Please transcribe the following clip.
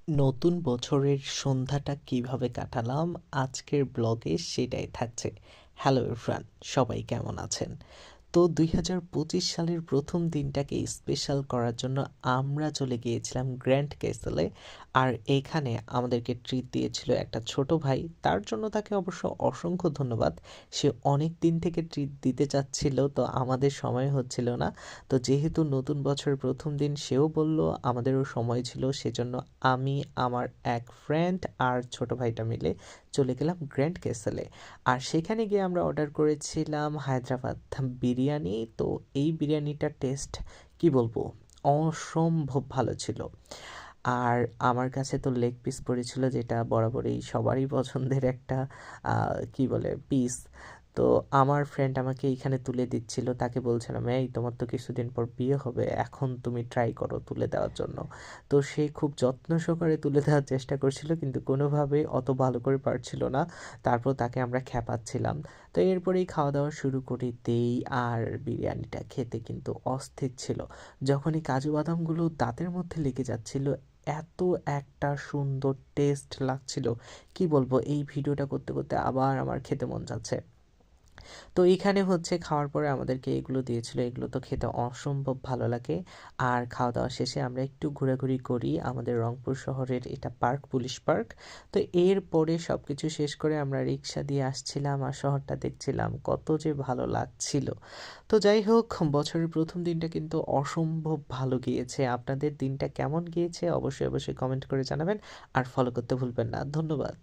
নতুন বছরের সন্ধ্যাটা কিভাবে কাটালাম আজকের ব্লগে সেটাই থাকছে। হ্যালো এভরিওয়ান, সবাই কেমন আছেন? তো ২০২৫ সালের প্রথম দিনটাকে স্পেশাল করার জন্য আমরা চলে গিয়েছিলাম গ্র্যান্ড ক্যাসেলে। আর এখানে আমাদেরকে ট্রিট দিয়েছিল একটা ছোট ভাই, তার জন্য তাকে অবশ্য অসংখ্য ধন্যবাদ। সে অনেক দিন থেকে ট্রিট দিতে চাচ্ছিল, তো আমাদের সময় হচ্ছিল না। তো যেহেতু নতুন বছরের প্রথম দিন সেও বলল, আমাদেরও সময় ছিল, সেজন্য আমি, আমার এক ফ্রেন্ড আর ছোট ভাইটা মিলে চলে গেলাম গ্র্যান্ড ক্যাসেলে। আর সেখানে গিয়ে আমরা অর্ডার করেছিলাম হায়দ্রাবাদ বিরিয়ানি। তো এই বিরিয়ানিটার টেস্ট কি বলবো, অসম্ভব ভালো ছিল। আর আমার কাছে তো লেগ পিস পড়েছিল, যেটা বরাবরই সবারই পছন্দের একটা কি বলে পিস। তো আমার ফ্রেন্ড আমাকে এইখানে তুলে দিচ্ছিল, তাকে বলছিলাম, এই তোমার তো কিছুদিন পর বিয়ে হবে, এখন তুমি ট্রাই করো তুলে দেওয়ার জন্য। তো সে খুব যত্ন সহকারে তুলে দেওয়ার চেষ্টা করছিল, কিন্তু কোনোভাবেই অত ভালো করে পারছিল না। তারপর তাকে আমরা খেপাচ্ছিলাম। তো এরপরেই খাওয়া দাওয়া শুরু করি দেই। আর বিরিয়ানিটা খেতে কিন্তু অস্থির ছিল। যখনই কাজু বাদামগুলো দাঁতের মধ্যে লেগে যাচ্ছিল, এত একটা সুন্দর টেস্ট লাগছিল, কি বলবো, এই ভিডিওটা করতে করতে আবার আমার খেতে মন যাচ্ছে। তো এখানে হচ্ছে খাওয়ার পরে আমাদেরকে এগুলো দিয়েছিল, এগুলো তো খেতে অসম্ভব ভালো লাগে। আর খাওয়া দাওয়া শেষে আমরা একটু ঘোরাঘুরি করি আমাদের রংপুর শহরের এটা পার্ক, পুলিশ পার্ক। তো এরপরে সব কিছু শেষ করে আমরা রিক্সা দিয়ে আসছিলাম আর শহরটা দেখছিলাম, কত যে ভালো লাগছিল। তো যাই হোক, বছরের প্রথম দিনটা কিন্তু অসম্ভব ভালো গিয়েছে। আপনাদের দিনটা কেমন গিয়েছে অবশ্যই অবশ্যই কমেন্ট করে জানাবেন। আর ফলো করতে ভুলবেন না। ধন্যবাদ।